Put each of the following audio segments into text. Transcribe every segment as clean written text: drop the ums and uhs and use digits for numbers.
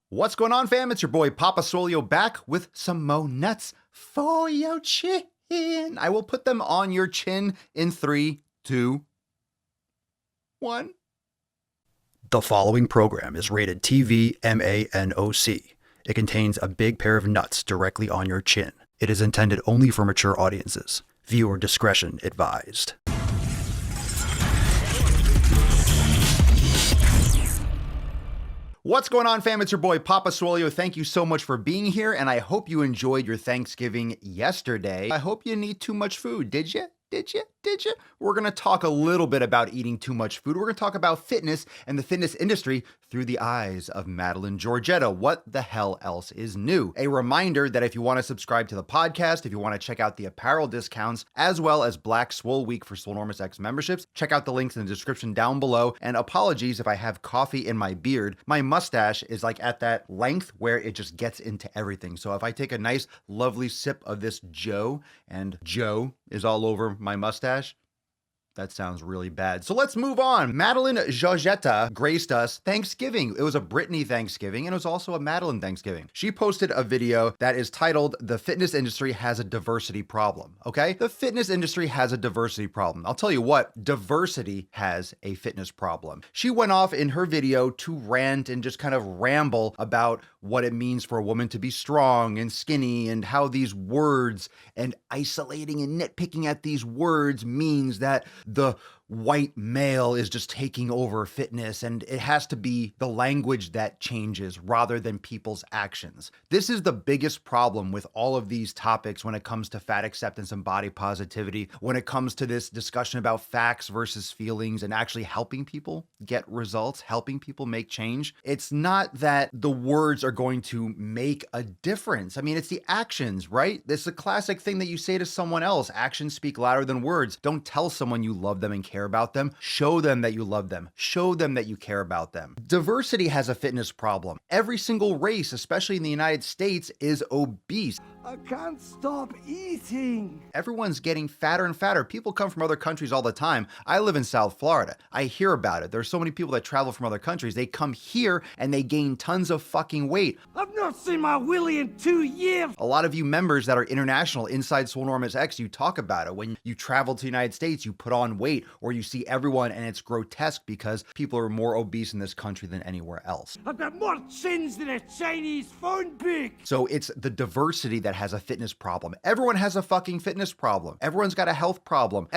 What's going on, fam? It's your boy Papa Swolio back with some mo nuts for your chin. I will put them on your chin in 3, 2, 1. The following program is rated TV MANOC. It contains a big pair of nuts directly on your chin. It is intended only for mature audiences. Viewer discretion advised. What's going on, fam? It's your boy Papa Swolio. Thank you so much for being here, and I hope you enjoyed your Thanksgiving yesterday. I hope you didn't eat too much food. Did you? We're going to talk a little bit about eating too much food. We're going to talk about fitness and the fitness industry through the eyes of Madalin Giorgetta. What the hell else is new? A reminder that if you want to subscribe to the podcast, if you want to check out the apparel discounts, as well as Black Swole Week for Swolenormous X memberships, check out the links in the description down below. And apologies if I have coffee in my beard. My mustache is like at that length where it just gets into everything. So if I take a nice, lovely sip of this Joe, and Joe is all over my mustache, that sounds really bad. So let's move on. Madalin Giorgetta graced us Thanksgiving. It was a Brittany Thanksgiving, and it was also a Madalin Thanksgiving. She posted a video that is titled, "The Fitness Industry Has a Diversity Problem." Okay? The fitness industry has a diversity problem. I'll tell you what, diversity has a fitness problem. She went off in her video to rant and just kind of ramble about what it means for a woman to be strong and skinny, and how these words and isolating and nitpicking at these words means that the white male is just taking over fitness, and it has to be the language that changes rather than people's actions. This is the biggest problem with all of these topics when it comes to fat acceptance and body positivity, when it comes to this discussion about facts versus feelings and actually helping people get results, helping people make change. It's not that the words are going to make a difference. I mean, it's the actions, right? This is a classic thing that you say to someone else. Actions speak louder than words. Don't tell someone you love them and care about them. Show them that you love them. Show them that you care about them. Diversity has a fitness problem. Every single race, especially in the United States, is obese. I can't stop eating. Everyone's getting fatter and fatter. People come from other countries all the time. I live in South Florida. I hear about it. There's so many people that travel from other countries. They come here and they gain tons of fucking weight. I've not seen my willy in 2 years. A lot of you members that are international inside Swolenormous X, you talk about it. When you travel to the United States, you put on weight, or you see everyone and it's grotesque because people are more obese in this country than anywhere else. I've got more chins than a Chinese phone book. So it's the diversity that has a fitness problem. Everyone has a fucking fitness problem. Everyone's got a health problem.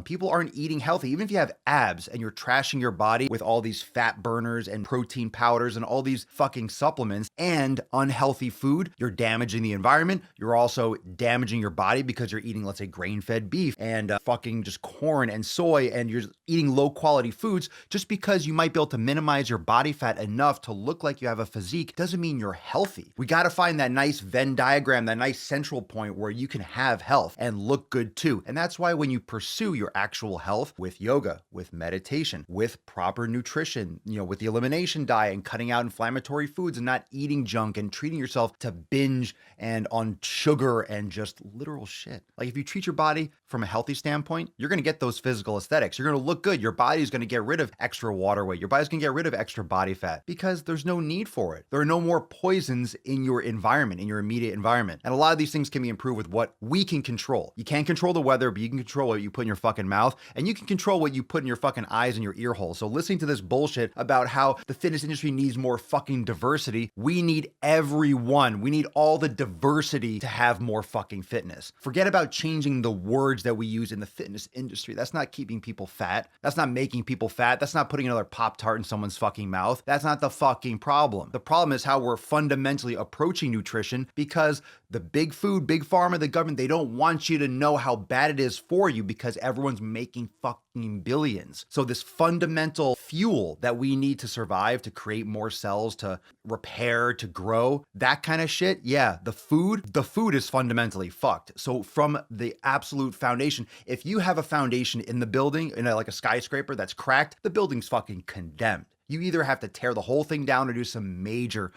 People aren't eating healthy. Even if you have abs and you're trashing your body with all these fat burners and protein powders and all these fucking supplements and unhealthy food, you're damaging the environment. You're also damaging your body because you're eating, let's say, grain-fed beef and fucking just corn and soy, and you're eating low-quality foods. Just because you might be able to minimize your body fat enough to look like you have a physique doesn't mean you're healthy. We got to find that nice Venn diagram, that nice central point where you can have health and look good too. And that's why when you pursue your actual health with yoga, with meditation, with proper nutrition, with the elimination diet and cutting out inflammatory foods and not eating junk and treating yourself to binge and on sugar and just literal shit. Like, if you treat your body from a healthy standpoint, you're going to get those physical aesthetics. You're going to look good. Your body's going to get rid of extra water weight. Your body's going to get rid of extra body fat because there's no need for it. There are no more poisons in your environment, in your immediate environment. And a lot of these things can be improved with what we can control. You can't control the weather, but you can control what you put in your fucking mouth, and you can control what you put in your fucking eyes and your ear holes. So listening to this bullshit about how the fitness industry needs more fucking diversity, we need everyone. We need all the diversity to have more fucking fitness. Forget about changing the words that we use in the fitness industry. That's not keeping people fat. That's not making people fat. That's not putting another Pop-Tart in someone's fucking mouth. That's not the fucking problem. The problem is how we're fundamentally approaching nutrition, because the big food, big pharma, the government, they don't want you to know how bad it is for you because everyone's making fucking billions. So this fundamental fuel that we need to survive, to create more cells, to repair, to grow, that kind of shit, yeah, the food is fundamentally fucked. So from the absolute foundation, if you have a foundation in the building, like a skyscraper that's cracked, the building's fucking condemned. You either have to tear the whole thing down or do some major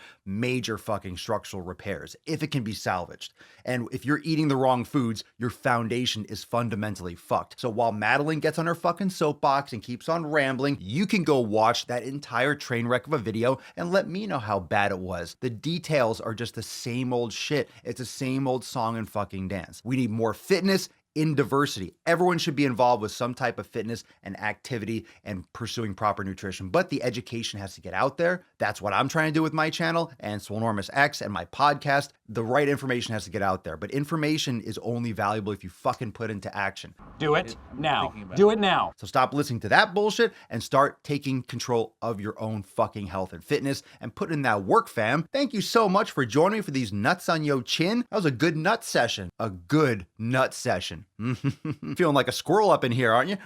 fucking structural repairs if it can be salvaged. And if you're eating the wrong foods, your foundation is fundamentally fucked. So while Madalin gets on her fucking soapbox and keeps on rambling, you can go watch that entire train wreck of a video and let me know how bad it was. The details are just the same old shit. It's the same old song and fucking dance. We need more fitness in diversity. Everyone should be involved with some type of fitness and activity and pursuing proper nutrition, but the education has to get out there. That's what I'm trying to do with my channel and Swolenormous X and my podcast. The right information has to get out there, but information is only valuable if you fucking put into action. Do it now. Do it now. So stop listening to that bullshit and start taking control of your own fucking health and fitness and put in that work, fam. Thank you so much for joining me for these nuts on yo chin. That was a good nut session. A good nut session. Feeling like a squirrel up in here, aren't you?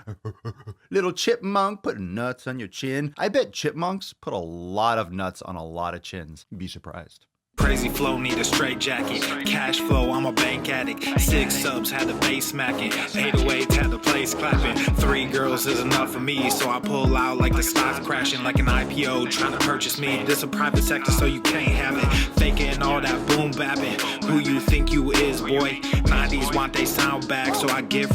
Little chipmunk putting nuts on your chin. I bet chipmunks put a lot of nuts on a lot of chins. You'd be surprised. Crazy flow, need a straight jacket. Cash flow, I'm a bank addict. 6 subs, had the bass smacking. 808s, had the place clapping. 3 girls is enough for me, so I pull out like the stock crashing. Like an IPO, trying to purchase me. This a private sector, so you can't have it. Faking all that boom bapping. Who you think you is, boy? 90s want they sound back, so I give